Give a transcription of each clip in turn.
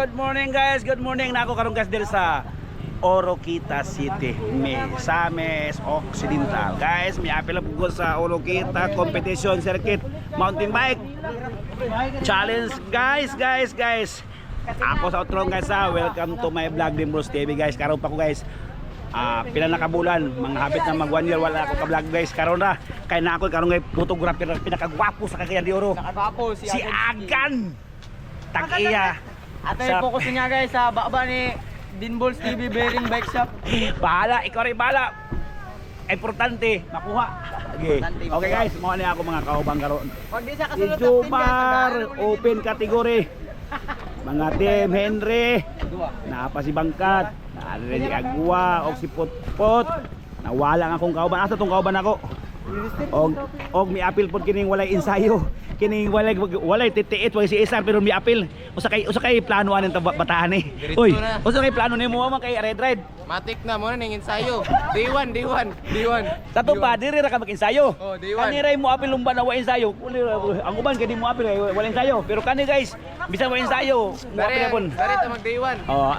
Good morning guys, good morning na ako karong guys dito sa Oroquita City, Misamis Occidental. Guys, may apel po sa Oroquita Competition Circuit Mountain Bike Challenge. Guys. Ako sa Outrong guys ha. Welcome to my vlog din Bros TV guys. Karon pa ko guys. Pila na kabulan, mga habit na mag 1 year wala ako ka-vlog guys. Karon na kay na ako karon ngay photographer pinakagwapo sa Cagayan de Oro. Nakagwapo Si Agan. Tag-iya. Ato yung focus niya guys sa baba ni Dinballs TV Bearing Bike Shop. Bahala, ikaw rin bahala. Importante, makuha. Okay guys, mga niya ako mga kaubang karon. Pag di sa Si kasunod Jomar, open category. Mga Team Henry, napa si Bangkat, naari si Agua, o si Potpot. Nawala nga akong kauban. Asa tong kauban ako? Og mi apil pod kining walay ensayo. Kining walay titiit wag si Isar pero mi apil. Usa kay plano aning batahan ni. Uy, usa kay plano nimo man kay Red. Matik na mo na ning ensayo. Day 1. Sato pa diri ra ka mag-ensayo. Oh, day 1. Kani ray mo apil lumba na wa ensayo. Ang uban kay di mo apil wala ensayo. Pero kani guys, bisan wa ensayo, mo apil pon. Dari ta mag day 1. Oh.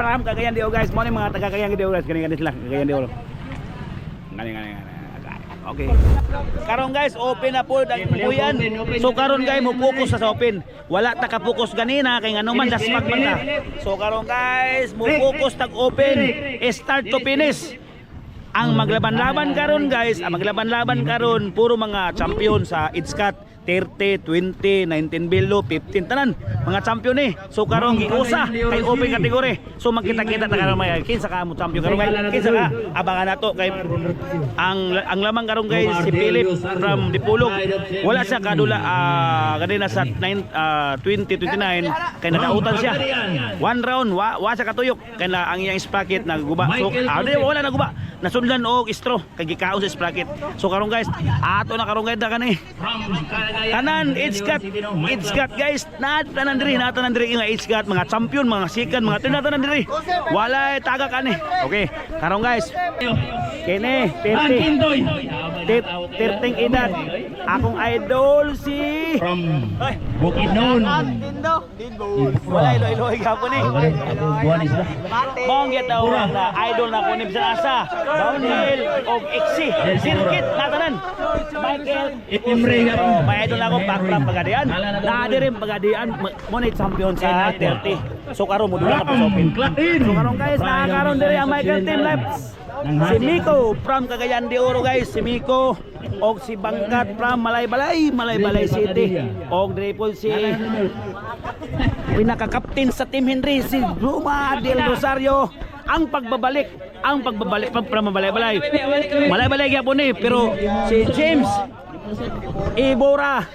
Param Cagayan de Oro guys, mo ni mga taga Cagayan de Oro guys, kani sila Cagayan de Oro. Gani. Okay. Karon guys, open na po ang buyan. So karon guys, mo focus sa open. Wala ta ka focus ganina kay ngano man dasmag man ta. So karon guys, mo focus tag open, start to finish. Ang maglaban-laban karon guys, puro mga champion sa IDSCAT 30, 20, 19 below, 15 tanan mga champion ni. So karon giusa kay open category. So magkita-kita ta karon may kinsa ka mo champion karon guys. Kinsa ka abangan nato kay ang lamang karon guys si Philip from Dipolog. Wala siya kadula kanina sa 2029 kay nadautan siya. One round wa siya katuyok kay ang iyang sprocket naguba. So wala naguba. Nasundan og istro kay gikaon sa sprocket. So karon guys, ato na karon guys da kani. Kanan IDSCAT guys, natanan diri nga IDSCAT, mga champion, mga sikan, mga tinatanan diri. Walay taga kani. Okay, karon guys. Kini 30 edad. Akong idol si Bukidnon. wala ilo gapon ni. Mong gitaw na idol na ko ni bisan asa. Downhill og Exi. Circuit natanan. Michael Imre nga. may idol na ako background pagadian. Naadi rin pagadian mo ni champion sa 30. So karon mo dula ka pa sa open. So karon guys, nakakaroon diri ang Michael Team Life. Si Miko from Cagayan de Oro guys, si Miko og si Bangkat from Malaybalay City. Og diri po si pinaka-captain sa Team Henry si Bruma del Rosario. Ang pagbabalik from Malaybalay gyapon ni, pero si James Ibora.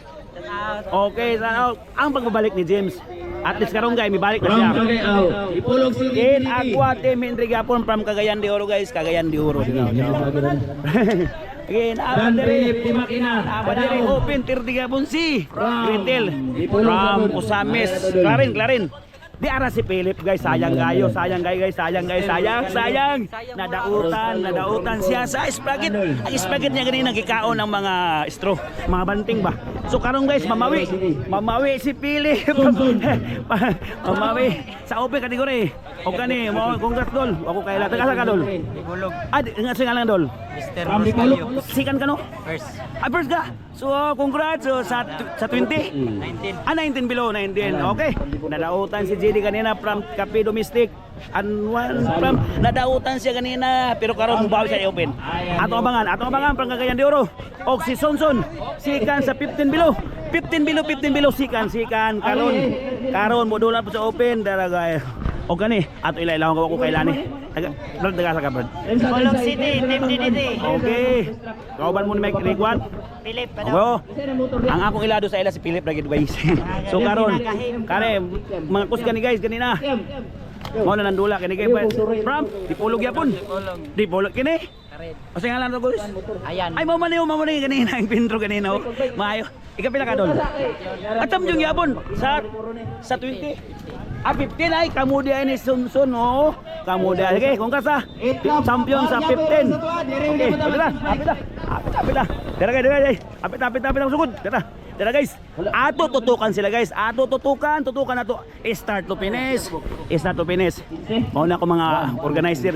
Okay, ang pagbabalik ni James. At least karong guys, may balik na siya. In Agua Team Henry Gapon from Cagayan de Oro guys, Cagayan de Oro. Again, abadiri open 30 Gapon si Gretel from Usamis. Clarin. Di ara si Philip guys, sayang guys. Nadautan siya sa sprocket. Ang sprocket niya ganina gikaon ng mga straw, mga banting ba. So karong guys, mamawi si Philip. Mamawi sa open category. O kani, mo congrats dol. Ako kay la taga sa dol. Dipolog. Nga singalan dol. Mr. Rosario. Sikan ka no? First. First ka. So congrats sa 20. 19. 19 below 19. Okay. Nadautan si JD kanina from Cafe Domestic. And one from nadautan siya kanina pero karon mubawi siya i-open. Ato abangan from Cagayan de Oro. Og si Sonson sikan sa 15 below sikan karon mo dolan po sa open daraga. O gani ato ilailawon ko kailani. Taga sa kabrad. Dipolog City, Team DDT. Okay. Kauban mo ni Mike Rigwan. Philip, Oo. Ang akong ilado sa ila si Philip lagi guys. So karon mga kus gani guys ganina. Mo na nandula kini guys. From Dipolog yapon. Dipolog kini. O sa ngalan ro guys. Ayan. Ay mo man ni ganina ang pintro ganina. Maayo. Ikaw pila ka dol. Atam yung yapon sa 20. 15 ay kamudi ay ni Sunsun oh. Kamudi okay, kung kasa champion sa 15. Okay, apit. Dira. Apit ang sugod. Kata. Tara guys, ato tutukan sila guys. Ato tutukan na to. Start to finish. Start to finish. Mao na ako mga organizer.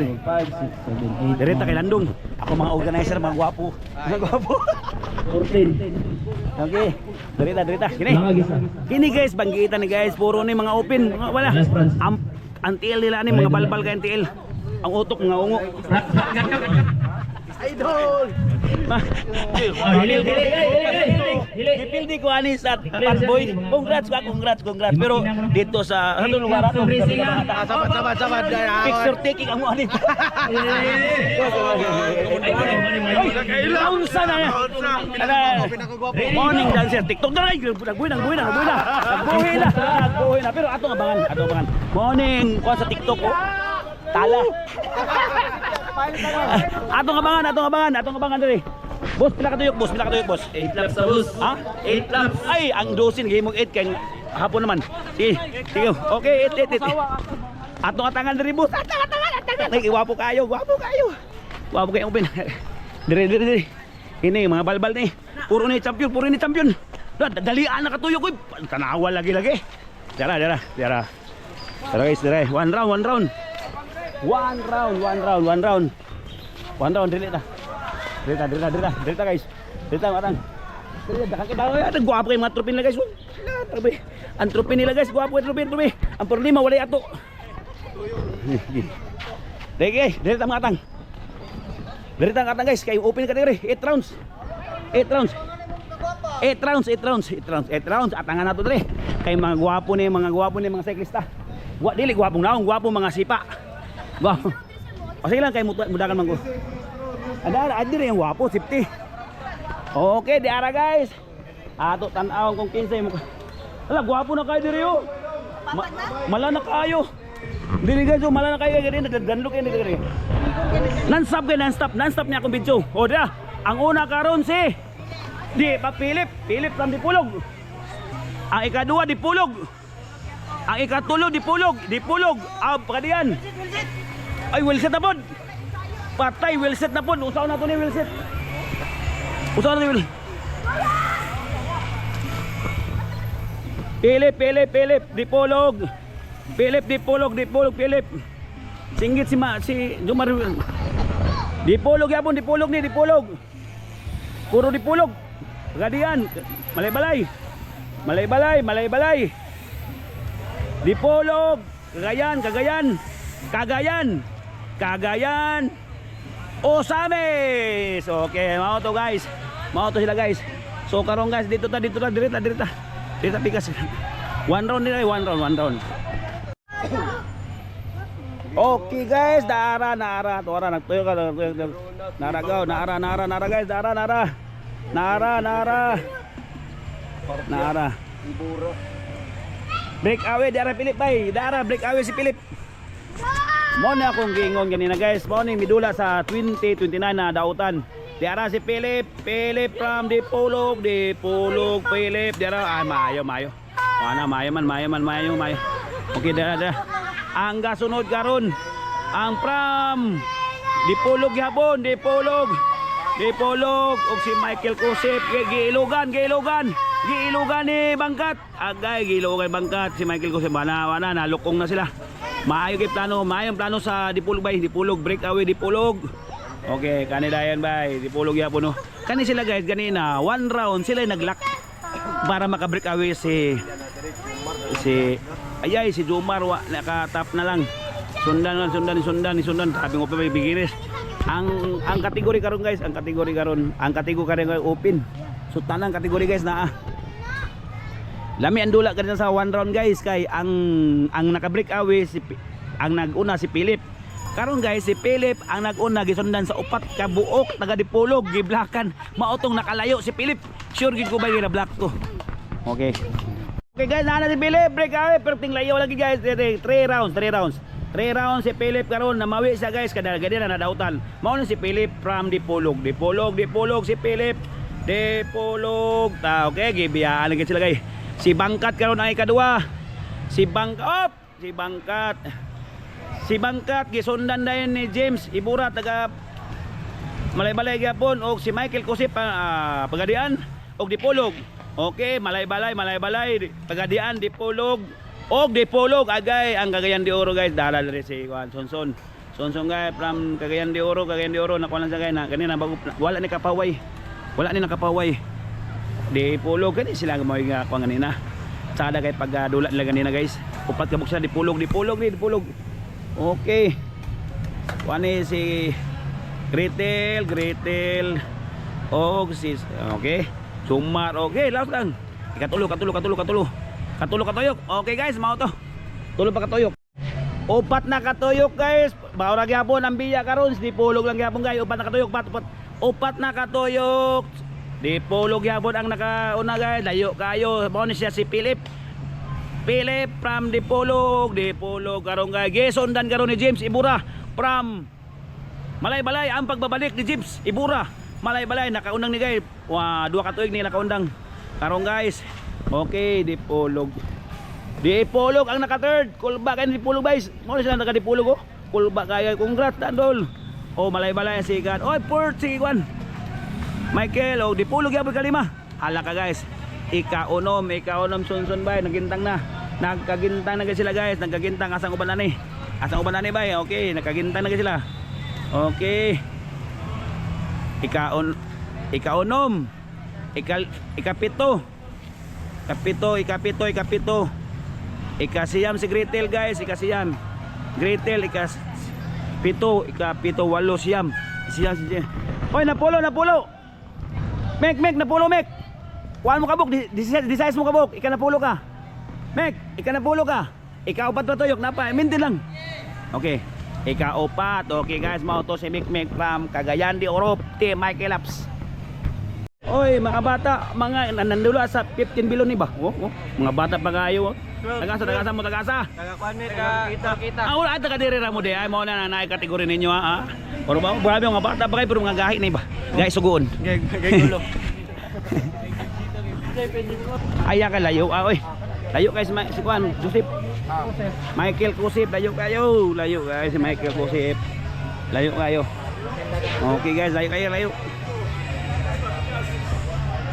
Direta kay Landong. Ako mga organizer, mga gwapo. Mga gwapo. 14. Okay. Direta. Kini guys, banggitan ni guys, puro ni mga open. Wala. Ang TL nila ni mga balbal kay TL. Ang utok mga ungo. Idol. Dipildi ko ani sa Fanboy. Congrats. Pero dito sa ano lugar ato? Sabat. Picture taking ang ani. Kailangan sana. Morning dancer TikTok na nagbuhi na. Pero ato abangan. Morning ko sa TikTok ko. Tala. Atong abangan diri. Boss, pila ka tuyok, boss? 8 laps sa bus. Ha? 8 laps. Ay, ang dosin game mo 8 kay hapon naman. Sige. Okay, 8. Atong atangan diri, boss. Atangan. Ay, gwapo kayo. Gwapo kayo open. Diri. Ini mga balbal ni. Puro ni champion. Dalian na katuyok ko. Tanawa lagi. Tara. Tara guys, diri. One round. Dirita guys. Dirita matang. Dirita guwapo kay mga tropin nila guys. Ang tropin nila guys, guwapo kay tropin. Ang problema wala ato. Dirita matang. Dirita matang guys, kay open category 8 rounds. 8 rounds atangan nato dire. Kay mga guwapo ni mga siklista. Dili guwapong naong, guwapo mga sipa. Wow. O sige lang kay mudakan man ko. Ada dire yung guwapo, safety. Okay, di ara guys. Ato tan-awon kung 15 mo. Ala, guwapo na kayo dire yo. Mala na kayo. Dili guys, mala na kayo gani nagdanlok ini dire. Non-stop niya akong video. O dia, ang una karon si di pa Philip from Dipulog. Ang ikadua Dipulog. Ang ikatulo Dipulog. Pagadian. Ay, Wilset na po. Patay, Wilset na po. Usaw na ito ni Wilset. Philip. Dipulog. Singgit si Jumar. Dipulog. Puro Dipulog. Pagadian. Malay-balay. Dipulog. Cagayan. Osames. Okay, mao to guys. Mao to sila guys. So karon guys, dito ta direta. Direta pikas. One round. Okay guys, nara. Tuara nagtuyo ka. Nara guys, nara. Break away dara Philip bay. Break away si Philip. Mo na akong giingon ganina guys. Mo ni midula sa 2029 na dautan. Diara si Philip from Dipulog. Philip diara mayo. Ana mayo. Okay diara. Ang gasunod karon ang from Dipulog gihapon, Dipulog og si Michael Kusip giilugan ni Bangkat. Agay giilugan Bangkat si Michael Kusip bana nalukong na sila. Maayong plano sa Dipulog bay. Dipulog breakaway Dipulog. Okay, kanila yan bay. Dipulog yapon no. Kani sila guys ganina 1 round sila naglock para maka-breakaway si Jomar naka-tap na lang. Sundan sabi ko pa bigiris. Ang kategori karon guys, ang kategori karon open. So tanang kategori guys na lami ang dula kanina sa 1 round guys kay ang naka-break away ang nag-una si Philip. Karon guys si Philip ang nag-una gisundan sa upat ka buok taga Dipulog giblakan maotong nakalayo si Philip. Sure gid ko ba gira black to. Okay guys, na si Philip break away pero tinglayo lagi guys. 3 rounds si Philip karon namawi siya guys kada na nadautan. Mao na si Philip from Dipulog si Philip Dipulog ta. Okay gibiyaan lagi sila guys. Si Bangkat karon ang ikadua. Si Bangkat gisundan dayon ni James Ibura taga Malay-balay gyapon og si Michael Kusip pagadian og Dipulog. Okay, malay-balay, Pagadian, Dipolog. Og Dipolog agay ang Cagayan de Oro guys. Dala rin si Juan Sonson. Sonson guys from Cagayan de Oro, nakuha lang sa guys na kanina bago wala ni kapaway. Wala ni nakapaway. Dipolog kani sila mo nga kuha kanina. Sada kay pagdulat nila kanina guys. Upat ka buksa Dipolog. Okay. Kuha ni si Gretel. Og sis. Okay. Sumar. Okay, laos lang. Katulo. Katulog. Okay guys, mao to. Tulo pa katuyok. Upat na katuyok guys. Baura gyapon ang biya karon, Dipolog lang gyapon guys. Upat na katuyok, upat na katuyok. Dipolog gyapon ang nakauna guys. Layo kayo. Mao ni siya si Philip from Dipolog karon guys. Gesundan karon ni James Ibura from Malay-balay ang pagbabalik ni James Ibura. Malay-balay nakaundang ni guys. Dua katuyok ni nakaundang. Karon guys. Okay, Dipolog ang naka-third. Kulba kayo Dipolog guys. Mo sila naka-Dipolog oh. Kulba kayo. Congrats Dandol. Oh, malay-balay si Gan. Oh, fourth si Juan Michael. Oh, Dipolog yapon kalima. Hala ka guys. Ika-unom Sonson bay. Nagintang na. Nagkagintang na sila guys. Nagkagintang asang uban na ni. Bay. Okay, nagkagintang na sila. Okay. Ika-unom. Ikapito. Ikasiyam si Gretel guys. Gretel ikapito walo siyam si Oy, napulo. Mek, napulo Mek. Kuan mo kabuk, di size mo kabuk. Napulo ka. Mek, napulo ka. Ika-upat pa tuyok napa, minti lang. Okay. Ika-upat. Okay guys, mao to si Mek from Cagayan de Oro, Team Michael Laps. Oy, mga bata, mga nandula sa 15 bilon ni ba? Mga bata pa kayo. Tagasa mo. Tagakuan mi kita. Wala taga diri ra mo di ay mo na naay kategori ninyo ha. Pero ba grabe mga bata pa kayo pero mga gahi ni ba? Gahi sugoon. Gay gulo. Aya ka layo oy. Layo guys si Juan Joseph. Michael Kusip, layo guys si Michael Kusip. Layo kayo. Okay guys, layo.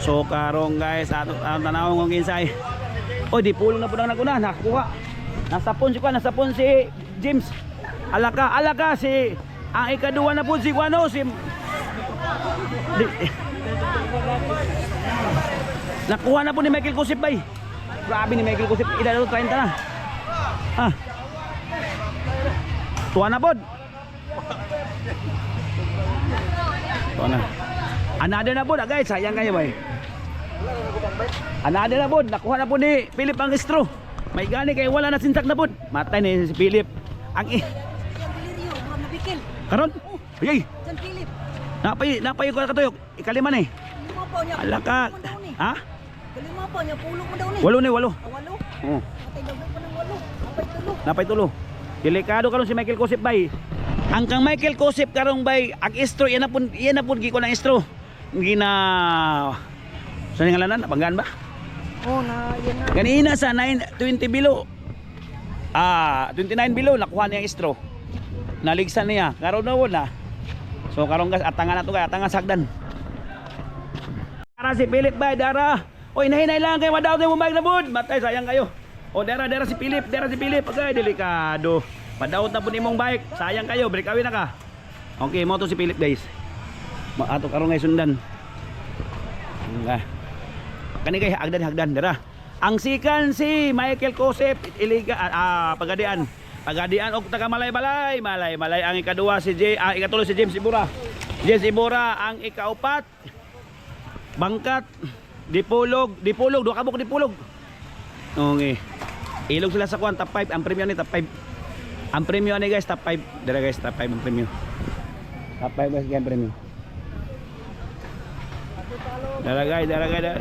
So karong guys, atong tanawon kung kinsay. Oh, Dipolog na po nang naguna, nakakuha. Nasapon si James. Alaka si ang ikaduwa na po si Juano si nakuha na po ni Michael Kusip bay. Grabe ni Michael Kusip, edad 30 na. Tuwa na pod. Another na pod guys, sayang kayo bay. Another na pod, nakuha na po ni Philip ang istro. May gani kay wala na sintak na pod. Matay ni si Philip. Ang karon? Ayay. San Philip. Napay ko katuyok. Ikalima ni. Lima pa niya. Alaka. Ha? Kalima pa niya pulo mo daw ni. Walo ni. Walo. Oo. Patay daw pa ng walo. Napay tulo. Delikado karon si Michael Kusip bay. Ang kang Michael Kusip karong bay, ang istro iyan na pud gi ko ng istro. Gina Saan yung ngalanan? Napanggaan ba? Oh, yan na. Kanina sa 20 bilo. 29 bilo nakuha niya ang istro. Naligsan niya. Karon na wala. So karon gas atangan na to kay atangan sagdan. Para si Philip bay dara. Oy nahinay lang kay madaw mo bike na bud. Matay sayang kayo. O dara si Philip. Agay delikado. Padaot na po nimong bike. Sayang kayo. Break away na ka. Okay, mo to si Philip guys. Ato karon ngay sundan. Kani kay hagdan dara. Ang sikan si Michael Kusip iliga Pagadian og taga malay-balay ang ikaduwa si ang ikatulo si James Ibura ang ikaupat Bangkat Dipolog duha ka buk Dipolog. Okay. Ilog sila sa kuan top 5 ang premium ni top 5. Ang premium ni guys top 5 dara guys top 5 ang premium. Top 5 guys ang premium. Dara guys. Dara.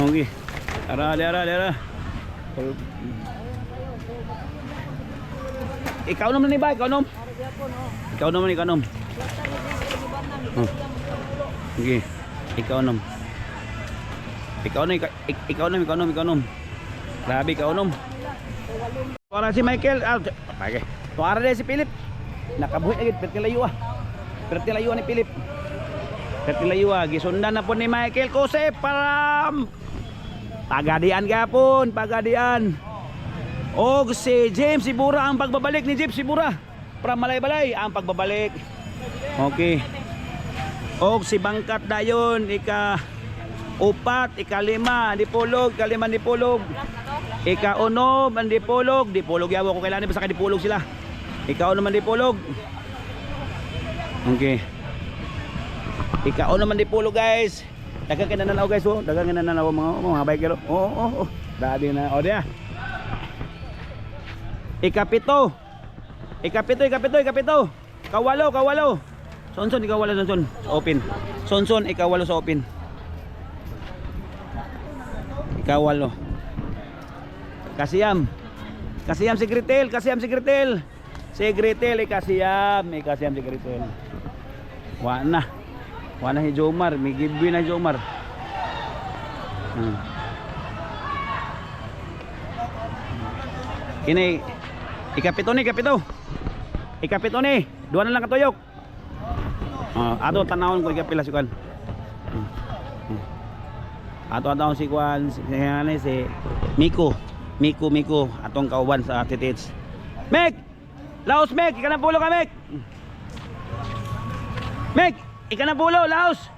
Okay. Dara. Ikaw naman ni ba? Ikaw nom. Okay. Ikaw nom. Grabe ikaw nom. Para si Michael. Okay. Para si Philip. Nakabuhi agad. Pertilayo ni Philip. Katilayuwa, gisundan na po ni Michael Kusip para pagadian gapon, pagadian. Og si James Sibura ang pagbabalik ni James Sibura. Para malay-balay ang pagbabalik. Okay. Og si Bangkat dayon ika-upat, ika-lima, dipulog, ika-lima dipulog. Ika-unom, ang dipulog. Dipulog yawo ko kailangan basta dipulog sila. Ika-unom ang dipulog. Okay. Ika-unom ang dipulog guys. Dagang kinananaw guys oh. Dagang kinananaw mga biker. Oh. Dami na. O diya. Ikapito. Kawalo. Sonson ikawalo sonson. Open. Sonson ikawalo sa open. Ikawalo. Kasiyam si Gretel. Ikasiyam si Gretel. Wana si Jomar, may giveaway na Jomar. Kini ikapito ni. Dua na lang katuyok. Ato tanawon ko ikapila si Kwan. Ato si Kwan si Miko atong kauban sa titits. Meg! Laos Meg, ika na pulo ka Meg. Meg, ika na pulo, Laos,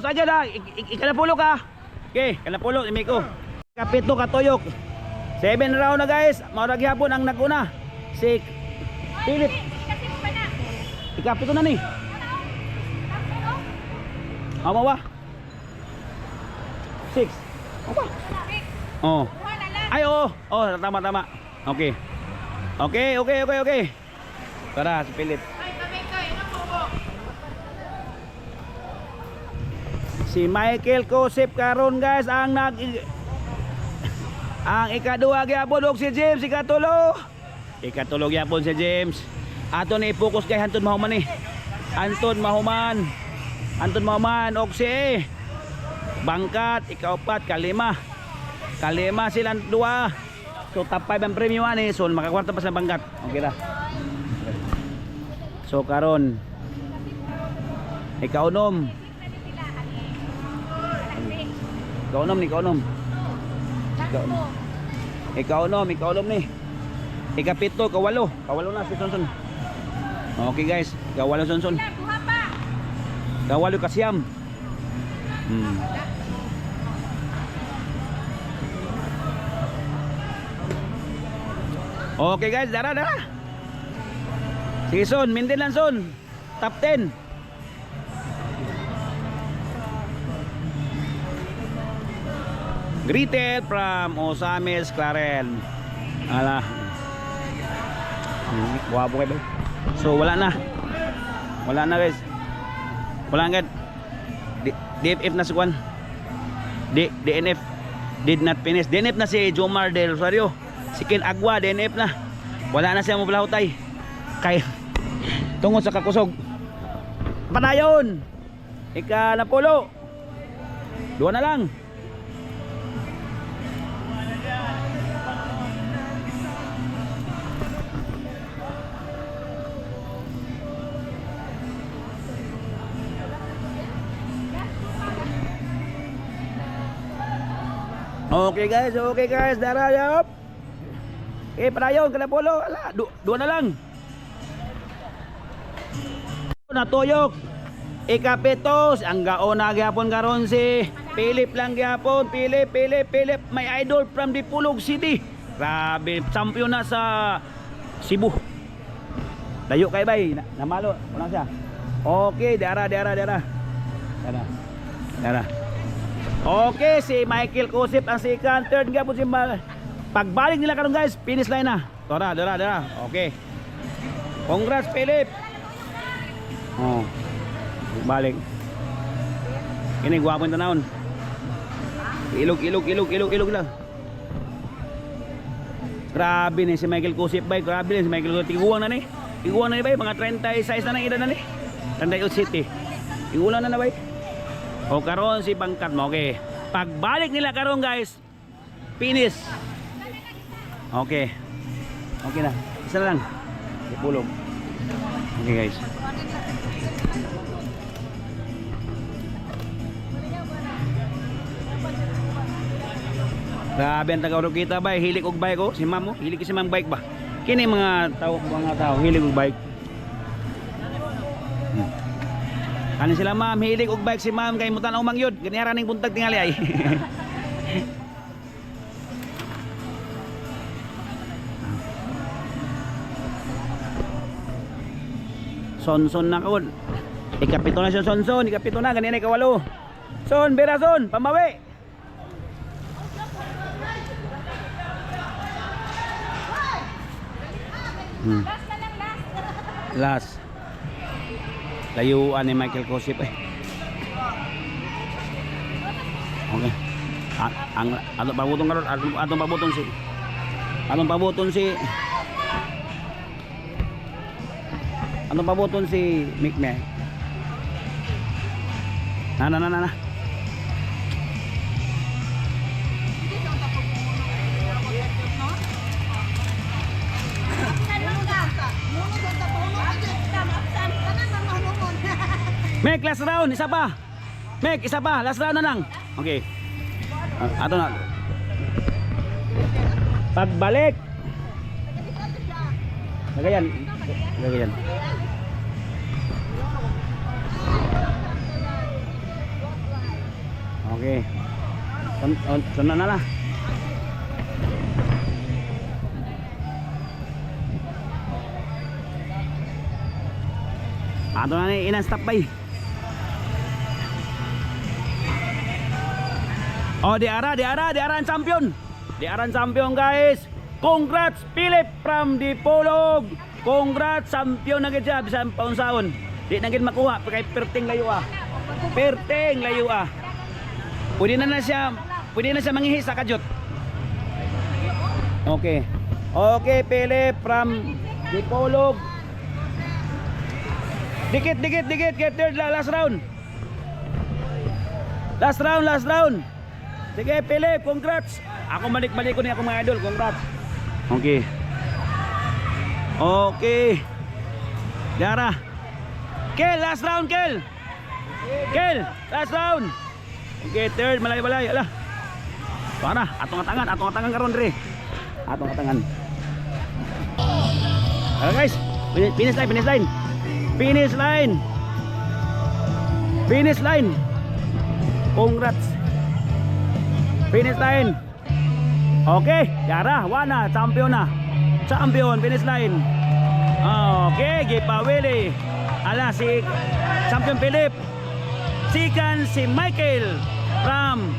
aja na, ika na pulo ka. Okay, ika na pulo, Miko. Kapito katuyok. 7 round na guys, maurag hapon ang naguna. Si Philip. Ikapito na ni. Mawa. 6. Oh. Ay, oh, tama. Okay. Tara, si Philip. Si Michael Kusip karon guys ang ikaduha gyapon og si James ikatulo gyapon si James. Ato ni focus kay Anton Mahuman og si Bangkat ikaupat kalima silang dua. So top 5 ang premium ani, so makakwarta pa sa Bangkat. Okay ra. So karon ikaunom ni. Ikapito, kawalo na si Sonson. Okay guys, kawalo Sonson. Kawalo kasiyam. Okay guys, dara. Sige Son, maintain lang Son. Top 10. Greeted from Osamis Claren. Ala. Wapo kayo. So wala na guys. Wala agad. DFF na si Juan. DNF did not finish. DNF na si Jomar Del Rosario. Si Ken Agua DNF na. Wala na siya mablahutay. Kay tungod sa kakusog. Panayon. Ika na pulo. 2 na lang. Okay guys, dara yop. Panayon kana pulo, ala, 2 na lang. Natuyok. Ikapito, ang gaona gyapon karon si Philip lang gyapon. Philip, may idol from Dipolog City. Grabe, champion na sa Cebu. Dayo kay bay, namalo, wala siya. Okay, dara. Okay, si Michael Kusip ang second, third gyapon si pagbalik nila karon guys, finish line na. Dara. Okay. Congrats Philip. Oh. Balik. Ini gwapo yung tanawon. Ilog lang. Grabe ni si Michael Kusip bay, grabe ni si Michael Kusip. Tiguang na ni bay, mga 36 na nang edad na ni. 38 city. Tigulang na bay. O karon si Bangkat mo, okay. Pagbalik nila karon guys, finish. Okay na, isa na lang. Ipulog. Okay guys. Grabe ang taga Oroquita bay, hilig og bike ko, si Ma'am oh, hilig si Ma'am bike ba. Kini mga tao hilig og bike. Kanin sila Ma'am, hilig og bike si Ma'am kay mutan umang yun. Ganyan ning buntag tingali ay. Sonson na kaon. Ikapito na siya Sonson, ikapito na ganyan ay kawalo. Son, bera son, pamawi. Last. Layuan ni Michael Kosip eh. Okay. Ang atong pabutong karon, atong pabuton si Mikme. Na. Mek, last round, isa pa. Mek, isa pa, last round na lang. Okay. Ato na. Pagbalik. Lagayan. Okay. Sunod na. Ato na ni inan stop bay. Oh, di ara ang champion. Di ara ang champion guys. Congrats Philip from Dipolog. Congrats champion na gid siya bisan paunsaon. Di na gid makuha kay perting layo ah. Pwede na siya mangihis sa kadyot. Okay. Okay, Philip from Dipolog. Dikit, get third last round. Last round. Sige, Philip, congrats. Ako balik ko ni ako mga idol, congrats. Okay. Dara. Kel, last round, Kel, last round. Okay, third, malay. Ala. Para, atong atangan karon dire. Atong atangan. Okay guys, finish line. Congrats. Finish line. Okay, Yara, wana, champion, finish line. Okay, gipawili. Ala si champion Philip. Second si Michael from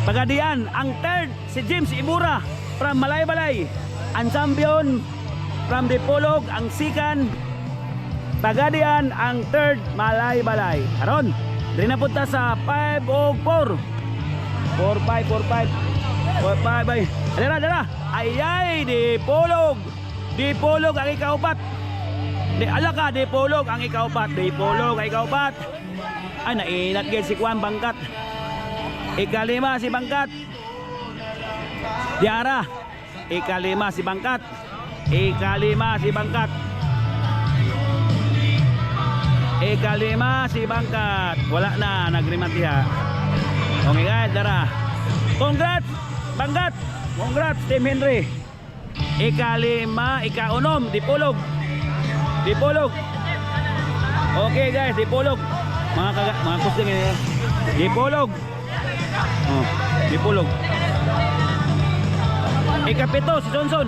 Pagadian. Ang third si James Ibura from Malaybalay. Ang champion from Dipolog, ang second Pagadian, ang third Malaybalay. Karon, diri na punta sa 5 o 4. 4-5 ay. Dara. Ayay, Dipolog ang ikaupat. Dipolog ang ikaupat. Ay, nainat gid si Juan Bangkat. Ikalima si Bangkat. Diara. Ikalima si Bangkat. Wala na, nagrimatiha. Okay guys, Dara. Congrats, Bangkat. Congrats, Team Henry. Ikalima, ikaunom, Dipolog. Okay guys, Dipolog. Mga kusting ini. Dipolog. Ikapito si Sonson.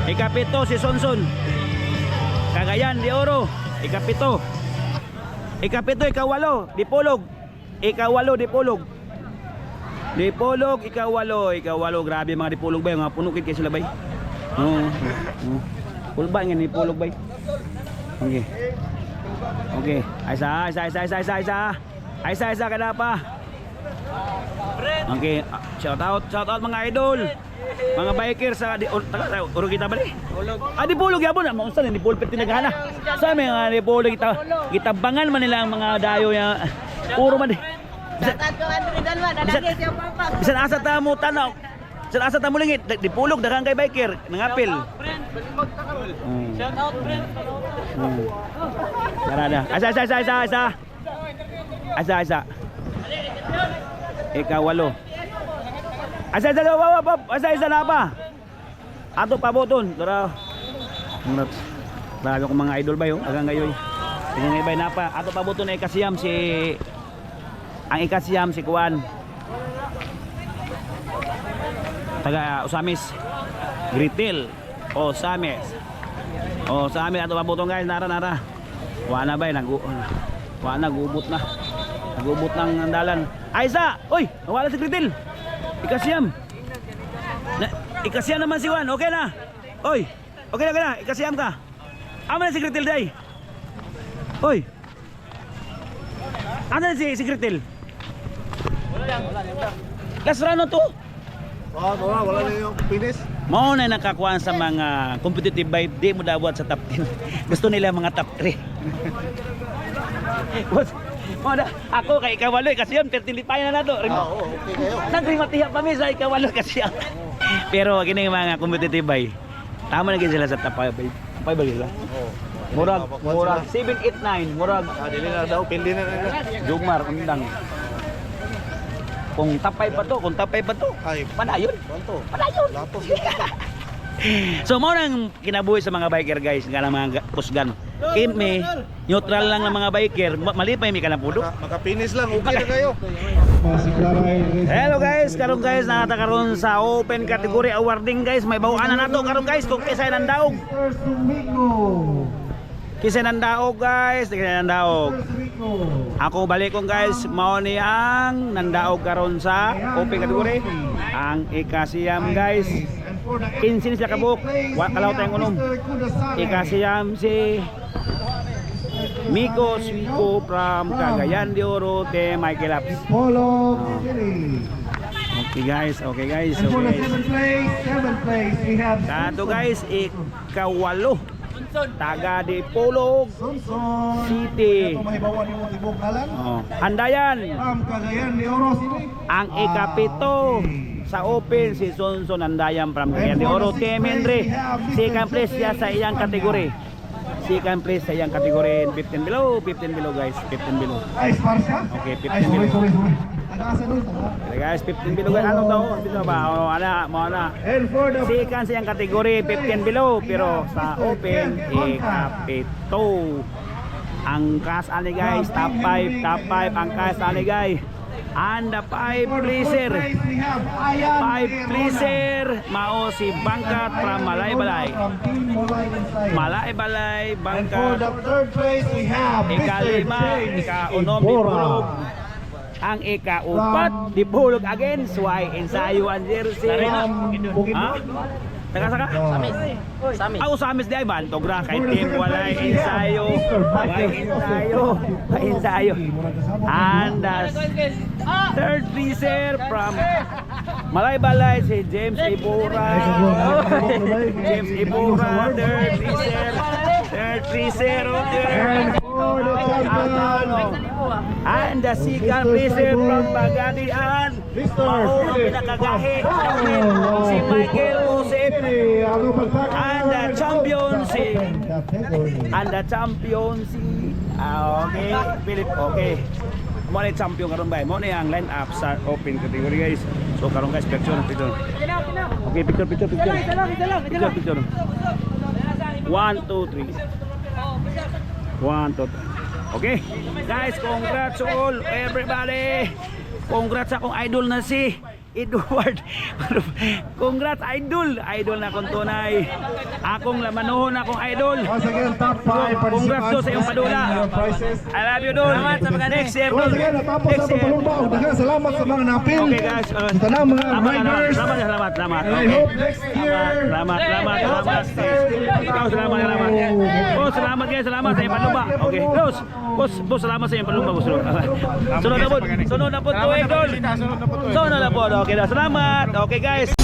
Ikapito si Sonson. Cagayan de Oro. Ikapito, ikawalo, Dipolog. Ikawalo. Grabe mga Dipolog bay, mga punukit kay sila bay. Pulba ngani Dipolog bay. Okay. Isa kada pa. Okay, shout out mga idol. Mga biker sa Oroquita bali. Dipolog yabon, maunsa ni Dipolog tinagana. Sa mga Dipolog gitabangan man nila ang mga dayo ya. Puro man. Bisan asa ta mo tanaw. Bisan asa ta mo lingit, Dipolog daghang kay biker nangapil. Shout out friend. Darada. Asa. Ikawalo. Asa isa na pa. Ato pabuton. Dara. Marami akong mga idol ba yun? Agang ngayon. Tingnan ibay na pa. Ato pabuton na ikasiyam si... Ang ikasiyam si Kuan. Taga Osamis. Gritil. Osamis. Osamis. Ato pabuton guys. Nara. Wala ba wala nagubot na. Nagubot ng andalan. Aysa! Uy! Nawala si Gritil. Ikasiyam. Ikasiyam naman si Juan. Okay na. Uy! Okay na. Ikasiyam ka. Ama na si Gritil day. Uy! Ano na si Gritil? Last round na to. Wala na yung finish. Mao na nakakuha sa mga competitive vibe. Di mo dapat sa top 10. Gusto nila mga top 3. Ako kay Ikawalo kasi yung 35 na nato. Okay kayo. Nagrimatiha pa mi sa Ikawalo kasi yung. Pero kini mga competitive vibe. Tama na gyud sila sa top 5. Top 5 ba sila? Murag 7 8 9 murag Dili na daw, pindi na nila. Jugmar undang. Kung top 5 pa to, Ay, padayon. konto. Padayon. Lapos. So mo nang kinabuhi sa mga biker guys, nga lang mga kusgan. Kami neutral lang ng mga biker, malipay mi kanang pudo. Maka-finish lang, okay na kayo. Hello guys, karon guys nakata karon sa open category awarding guys, may bawaan na nato karon guys kung kisay ng daog. Kisay ng daog guys, kisay ng daog. Ako balik kong guys, mao ni ang nandaog karon sa open category. Ang ikasiyam guys. 15 siya kabuk, kalaw tayong unom. Ikasiyam si Miko Suico from Cagayan de Oro de Michael Apps. Okay guys. Seventh place, we have Kato guys, ikawalo. Taga de Polog Sonson. City. Ito mahibawan yung ibong kalan. Handayan. From Cagayan de Oro City. Ang ikapito sa open si Sonson Handayan from Cagayan de Oro Team Henry. Second place siya sa iyang kategory. Second place sa iyang kategory 15 below guys, 15 below. Ay, Sparsa. Okay, 15 Ay, below. sorry. Tagasa doon, taga. Okay guys, 15 below guys. Anong daw? Dito ba? Mo na. And for the Second sa iyang kategory 15 below pero sa open ikapito. Ang cash ali guys, top 5 ang cash ali guys. And the 5 pleaser. we have Ayan 5 pleaser mao si Bangkat from Malay-Balay. From Team Malay-Balay. Malay-Balay, And for Bangkat. the third place, we have Ikalima, ikaunom di Pulog. Ang ikaupat di Pulog again. Sway ensayo ang jersey. Ha? Taga-saka? Ako sa amis di ay bantog ra kay team walay ensayo. May ensayo. And the third pleaser from Malay-Balay si James Ibora. Third pleaser. And for the champion, And the second pleaser from Bagadian. Mao ang pinakagahi si Michael Joseph. And the champion si okay, Philip, okay. Mo ni champion karon ba? Mo ni ang line up sa open category guys. So karon guys, picture. Okay, picture. Picture. 1 2 3. 1 2 3. Okay. Guys, congrats all everybody. Congrats akong idol na si Edward. Congrats idol na akong tunay. Akong lamanuhon akong idol. once again, top 5 Congrats do sa iyong padula. I love you Dol. Next year Dol. Once again, natapos Next sa year. Papalumba. Daghang salamat sa mga napil. Okay guys. Ito na mga riders. Salamat. And I Okay. hope next year. Salamat. Ikaw, salamat. Boss, salamat guys. Salamat sa iyong panlumba. Okay. Boss, salamat sa iyong panlumba. Sunod na po. Sunod na po. Okay, Dol. Sunod na po. Okay, salamat. Okay guys.